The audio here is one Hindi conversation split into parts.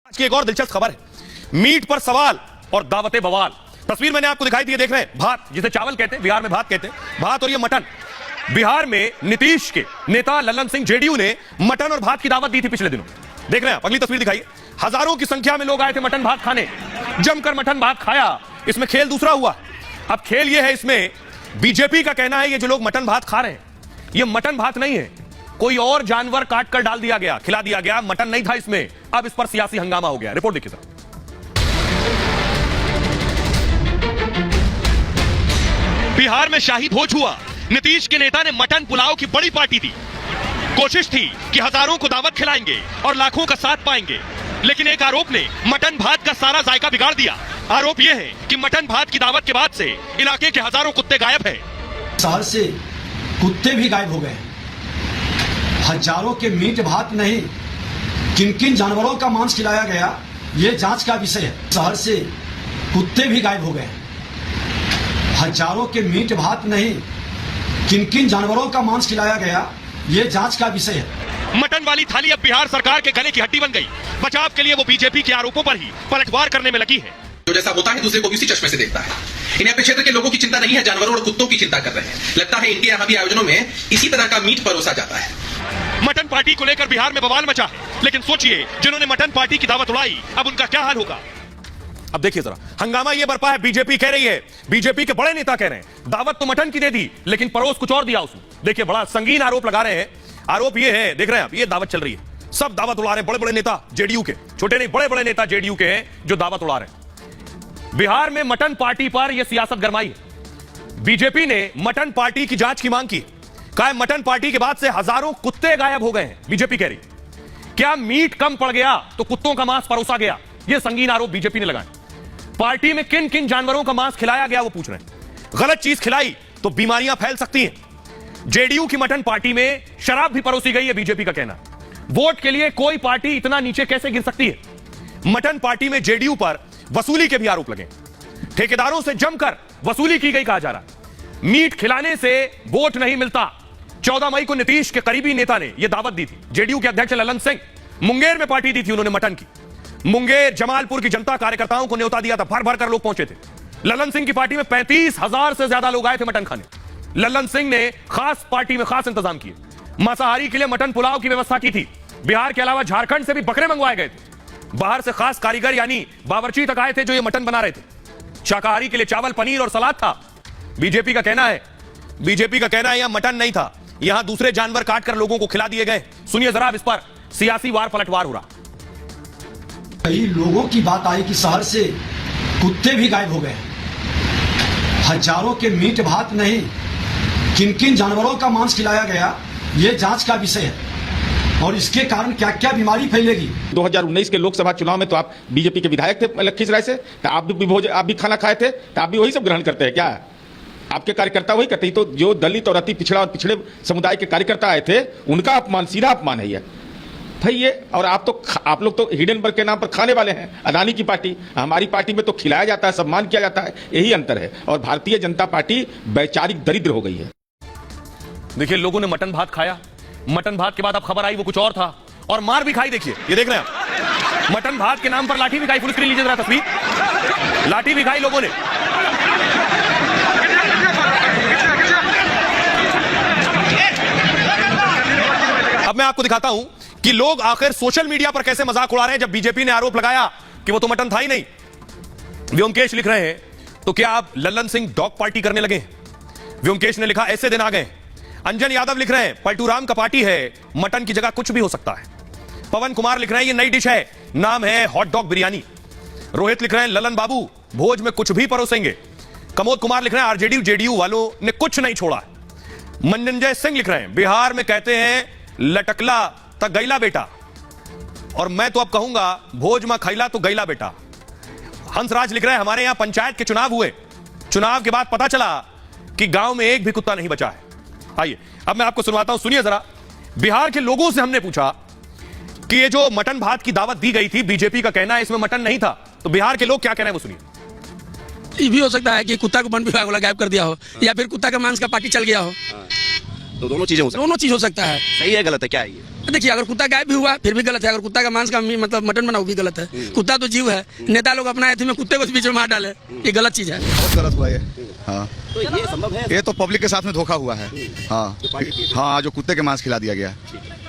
आज की एक और दिलचस्प खबर है, मीट पर सवाल और दावते बवाल। तस्वीर मैंने आपको दिखाई दी, देख रहे हैं भात, जिसे चावल कहते हैं, बिहार में भात कहते हैं, भात और ये मटन। बिहार में नीतीश के नेता लल्लन सिंह जेडीयू ने मटन और भात की दावत दी थी पिछले दिनों। देख रहे हैं आप, अगली तस्वीर दिखाइए। हजारों की संख्या में लोग आए थे मटन भात खाने, जमकर मटन भात खाया। इसमें खेल दूसरा हुआ। अब खेल यह है, इसमें बीजेपी का कहना है ये जो लोग मटन भात खा रहे हैं ये मटन भात नहीं है, कोई और जानवर काट कर डाल दिया गया, खिला दिया गया, मटन नहीं था इसमें। अब इस पर सियासी हंगामा हो गया। रिपोर्ट देखिए सर। बिहार में शाही भोज हुआ। नीतीश के नेता ने मटन पुलाव की बड़ी पार्टी दी। कोशिश थी कि हजारों को दावत खिलाएंगे और लाखों का साथ पाएंगे, लेकिन एक आरोप ने मटन भात का सारा जायका बिगाड़ दिया। आरोप यह है कि मटन भात की दावत के बाद से इलाके के हजारों कुत्ते गायब हैं। शहर से कुत्ते भी गायब हो गए। हजारों के मीट भात नहीं, किन किन जानवरों का मांस खिलाया गया ये जांच का विषय है। शहर से कुत्ते भी गायब हो गए। हजारों के मीट भात नहीं, किन किन जानवरों का मांस खिलाया गया ये जांच का विषय है। मटन वाली थाली अब बिहार सरकार के गले की हड्डी बन गई। बचाव के लिए वो बीजेपी के आरोपों पर ही पलटवार करने में लगी है। जो जैसा होता है दूसरे को भी उसी चश्मे से देखता है। इन्हें अपने क्षेत्र के लोगों की चिंता नहीं है, जानवरों और कुत्तों की चिंता कर रहे हैं। लगता है इनके यहाँ भी आयोजनों में इसी तरह का मीट परोसा जाता है। मटन पार्टी को लेकर बिहार में बवाल मचा है, लेकिन सोचिए जिन्होंने मटन पार्टी की दावत उड़ाई अब उनका क्या हाल होगा। अब देखिए जरा, हंगामा ये बरपा है। बीजेपी कह रही है, बीजेपी के बड़े नेता कह रहे हैं दावत तो मटन की दे दी लेकिन परोस कुछ और दिया उसने। देखिए बड़ा संगीन आरोप लगा रहे हैं। आरोप ये है, देख रहे हैं आप, ये दावत चल रही है, सब दावत उड़ा रहे हैं। बड़े बड़े नेता जेडीयू के, छोटे नहीं, बड़े बड़े नेता जेडीयू के हैं जो दावत उड़ा रहे हैं। बिहार में मटन पार्टी पर यह सियासत गरमाई है। बीजेपी ने मटन पार्टी की जांच की मांग की। कहा मटन पार्टी के बाद से हजारों कुत्ते गायब हो गए हैं। बीजेपी कह रही क्या मीट कम पड़ गया तो कुत्तों का मांस परोसा गया, यह संगीन आरोप बीजेपी ने लगाए। पार्टी में किन किन जानवरों का मांस खिलाया गया वो पूछ रहे हैं। गलत चीज खिलाई तो बीमारियां फैल सकती हैं। जेडीयू की मटन पार्टी में शराब भी परोसी गई है, बीजेपी का कहना। वोट के लिए कोई पार्टी इतना नीचे कैसे गिर सकती है। मटन पार्टी में जेडीयू पर वसूली के भी आरोप लगे। ठेकेदारों से जमकर वसूली की गई कहा जा रहा। मीट खिलाने से वोट नहीं मिलता। 14 मई को नीतीश के करीबी नेता ने यह दावत दी थी। जेडीयू के अध्यक्ष लल्लन सिंह मुंगेर में पार्टी दी थी उन्होंने मटन की। मुंगेर जमालपुर की जनता कार्यकर्ताओं को न्योता दिया था, भर भर कर लोग पहुंचे थे। लल्लन सिंह की पार्टी में 35,000 से ज्यादा लोग आए थे मटन खाने। लल्लन सिंह ने खास पार्टी में खास इंतजाम किए। मांसाहारी के लिए मटन पुलाव की व्यवस्था की थी। बिहार के अलावा झारखंड से भी बकरे मंगवाए गए थे। बाहर से खास कारीगर यानी बावर्ची तक आए थे जो ये मटन बना रहे थे। शाकाहारी के लिए चावल, पनीर और सलाद था। बीजेपी का कहना है यहां मटन नहीं था, यहां दूसरे जानवर काटकर लोगों को खिला दिए गए। सुनिए जरा इस पर सियासी वार पलटवार हो रहा। कई लोगों की बात आई कि शहर से कुत्ते भी गायब हो गए। हजारों के मीट भात नहीं, किन किन जानवरों का मांस खिलाया गया ये जांच का विषय है और इसके कारण क्या क्या बीमारी फैलेगी। 2019 के लोकसभा चुनाव में तो आप बीजेपी के विधायक थे लखीसराय से, तो आप भी खाना खाए थे, तो आप भी वही सब ग्रहण करते हैं क्या? आपके कार्यकर्ता वही करते हैं। तो जो दलित और अति पिछड़ा और पिछड़े समुदाय के कार्यकर्ता आए थे उनका अपमान, सीधा अपमान है ये भाई ये। और आप लोग तो हिडेनबर्ग के नाम पर खाने वाले हैं। अडानी की पार्टी, हमारी पार्टी में तो खिलाया जाता है, सम्मान किया जाता है, यही अंतर है। और भारतीय जनता पार्टी वैचारिक दरिद्र हो गई है। देखिए लोगों ने मटन भात खाया, मटन भात के बाद अब खबर आई वो कुछ और था और मार भी खाई। देखिए ये देख रहे हैं आप, मटन भात के नाम पर लाठी भी खाई। फुल स्क्रीन लीजिए जरा तस्वीर, लाठी भी खाई लोगों ने। अब मैं आपको दिखाता हूं कि लोग आखिर सोशल मीडिया पर कैसे मजाक उड़ा रहे हैं। जब बीजेपी ने आरोप लगाया कि वो तो मटन था ही नहीं। व्योमकेश लिख रहे हैं तो क्या आप लल्लन सिंह डॉग पार्टी करने लगे? व्योमकेश ने लिखा ऐसे दिन आ गए। अंजन यादव लिख रहे हैं पलटूराम का पार्टी है, मटन की जगह कुछ भी हो सकता है। पवन कुमार लिख रहे हैं ये नई डिश है, नाम है हॉट डॉग बिरयानी। रोहित लिख रहे हैं ललन बाबू भोज में कुछ भी परोसेंगे। कमोद कुमार लिख रहे हैं आरजेडी जेडीयू वालों ने कुछ नहीं छोड़ा। मनंजय सिंह लिख रहे हैं बिहार में कहते हैं लटकला तक गैला बेटा, और मैं तो अब कहूंगा भोज में खैला तो गैला बेटा। हंसराज लिख रहे हैं हमारे यहां पंचायत के चुनाव हुए, चुनाव के बाद पता चला कि गांव में एक भी कुत्ता नहीं बचा है। आइए अब मैं आपको सुनवाता हूं, सुनिए जरा। बिहार के लोगों से हमने पूछा कि ये जो मटन भात की दावत दी गई थी, बीजेपी का कहना है इसमें मटन नहीं था, तो बिहार के लोग क्या कह रहे हैं वो सुनिए। ये भी हो सकता है कि कुत्ता को वन विभाग वाला गायब कर दिया हो या फिर कुत्ता का मांस का पार्टी चल गया हो। तो दोनों चीजें हो सकती दोनों चीज हो सकता है। सही है गलत है क्या है ये? देखिए, अगर कुत्ता गायब भी हुआ फिर भी गलत है। अगर कुत्ता का मांस का मतलब मटन बना वो भी गलत है। कुत्ता तो जीव है। नेता लोग अपना एथी में कुत्ते को बीच में मार डाले, ये गलत चीज है। बहुत गलत हुआ ये। हाँ, तो ये संभव है? ये तो पब्लिक के साथ में धोखा हुआ है। हाँ हाँ, जो कुत्ते के मांस खिला दिया गया,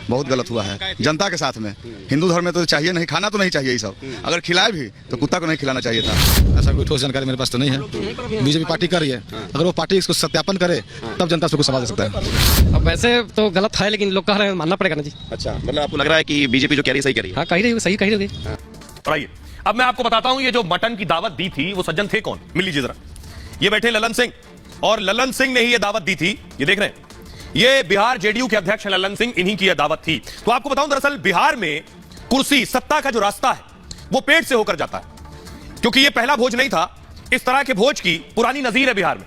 बहुत गलत हुआ है जनता के साथ में। हिंदू धर्म में तो चाहिए नहीं, खाना तो नहीं चाहिए ये सब। अगर खिलाए भी तो कुत्ता को नहीं खिलाना चाहिए था। ऐसा कोई ठोस जानकारी मेरे पास तो नहीं है। बीजेपी पार्टी कर रही है, अगर वो पार्टी इसको सत्यापन करे तब जनता उसको समझ सकता है। अब वैसे तो गलत है, लेकिन लोग कह रहे हैं मानना पड़ेगा ना जी। अच्छा, मतलब आपको लग रहा है कि बीजेपी जो कह रही है सही कह रही है? हाँ, कह रही होगी, सही कह रही होगी। आइए अब मैं आपको बताता हूं ये जो मटन की दावत दी थी वो सज्जन थे कौन। मिल लीजिए जरा, ये बैठे ललन सिंह, और ललन सिंह ने ही ये दावत दी थी। ये देख रहे हैं, ये बिहार जेडीयू के अध्यक्ष हैं ललन सिंह, इन्हीं की यह दावत थी। तो आपको बताऊं, दरअसल बिहार में कुर्सी सत्ता का जो रास्ता है वो पेट से होकर जाता है, क्योंकि ये पहला भोज नहीं था। इस तरह के भोज की पुरानी नजीर है बिहार में।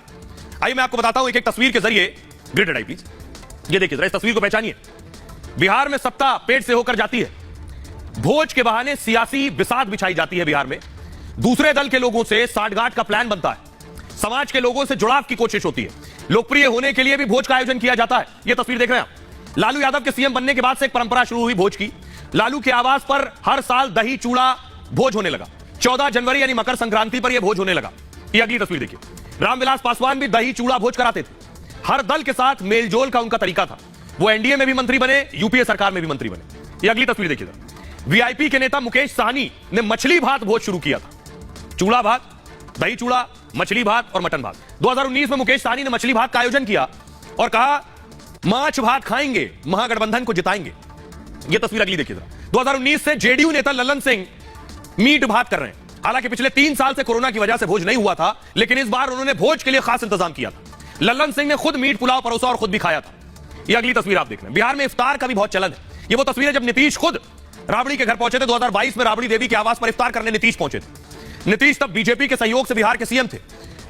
आइए मैं आपको बताता हूं एक एक तस्वीर के जरिए। ग्रिडेड आई प्लीज, ये देखिए जरा, इस तस्वीर को पहचानिए। बिहार में सत्ता पेट से होकर जाती है। भोज के बहाने सियासी बिसात बिछाई जाती है बिहार में। दूसरे दल के लोगों से साठगांठ का प्लान बनता है। समाज के लोगों से जुड़ाव की कोशिश होती है। लोकप्रिय होने के लिए भी भोज का आयोजन किया जाता है। यह तस्वीर देख रहे हैं आप। लालू यादव के सीएम बनने के बाद से एक परंपरा शुरू हुई भोज की। लालू के आवास पर हर साल दही चूड़ा भोज होने लगा। 14 जनवरी यानी मकर संक्रांति पर यह भोज होने लगा। यह अगली तस्वीर देखिए, रामविलास पासवान भी दही चूड़ा भोज कराते थे। हर दल के साथ मेलजोल का उनका तरीका था। वो एनडीए में भी मंत्री बने, यूपीए सरकार में भी मंत्री बने। यह अगली तस्वीर देखिए, वीआईपी के नेता मुकेश साहनी ने मछली भात भोज शुरू किया था। चूड़ा भात, दही चूड़ा, मछली भात और मटन भात। 2019 में मुकेश साहनी ने मछली भात का आयोजन किया और कहा माछ भात खाएंगे, महागठबंधन को जिताएंगे। यह तस्वीर अगली देखिए। 2019 से जेडीयू नेता ललन सिंह मीट भात कर रहे हैं। हालांकि पिछले 3 साल से कोरोना की वजह से भोज नहीं हुआ था, लेकिन इस बार उन्होंने भोज के लिए खास इंतजाम किया था। ललन सिंह ने खुद मीट पुलाव परोसा और खुद भी खाया था। यह अगली तस्वीर आप देख रहे हैं। बिहार में इफ्तार का भी बहुत चलन है। यह वो तस्वीर है जब नीतीश खुद राबड़ी के घर पहुंचे थे। 2022 में राबड़ी देवी के आवास पर इफ्तार करने नीतीश पहुंचे थे। नीतीश तब बीजेपी के सहयोग से बिहार के सीएम थे।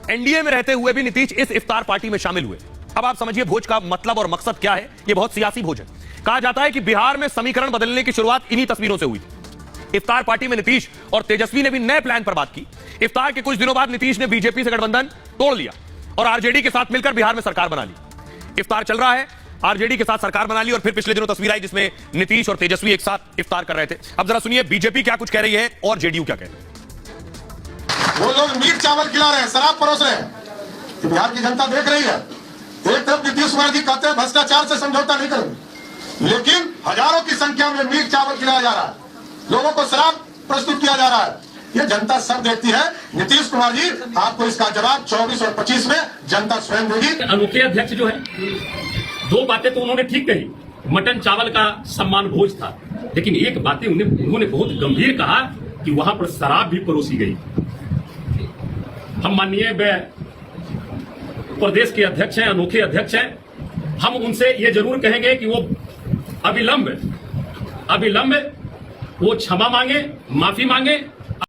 एनडीए में रहते हुए भी नीतीश इस इफ्तार पार्टी में शामिल हुए। अब आप समझिए भोज का मतलब और मकसद क्या है। यह बहुत सियासी भोज है। कहा जाता है कि बिहार में समीकरण बदलने की शुरुआत इन्हीं तस्वीरों से हुई थी। इफ्तार पार्टी में नीतीश और तेजस्वी ने भी नए प्लान पर बात की। इफ्तार के कुछ दिनों बाद नीतीश ने बीजेपी से गठबंधन तोड़ लिया और आरजेडी के साथ मिलकर बिहार में सरकार बना ली। इफ्तार चल रहा है, आरजेडी के साथ सरकार बना ली और फिर पिछले दिनों तस्वीर आई जिसमें नीतीश और तेजस्वी एक साथ इफ्तार कर रहे थे। अब जरा सुनिए बीजेपी क्या कुछ कह रही है और जेडीयू क्या कह रही है। वो लोग मीट चावल खिला रहे हैं, शराब परोस रहे हैं। बिहार की जनता देख रही है। एक तरफ नीतीश कुमार जी कहते हैं भ्रष्टाचार से समझौता नहीं करेंगे, लेकिन हजारों की संख्या में मीट चावल खिलाया जा रहा है, लोगों को शराब प्रस्तुत किया जा रहा है। ये जनता सब देखती है। नीतीश कुमार जी, आपको इसका जवाब 24 और 25 में जनता स्वयं देगी। अनोखे अध्यक्ष जो है, 2 बातें तो उन्होंने ठीक कही। मटन चावल का सम्मान भोज था, लेकिन एक बातें उन्होंने बहुत गंभीर कहा कि वहां पर शराब भी परोसी गई। हम माननीय प्रदेश के अध्यक्ष हैं, अनोखे अध्यक्ष हैं। हम उनसे ये जरूर कहेंगे कि वो अविलंब वो क्षमा मांगे, माफी मांगे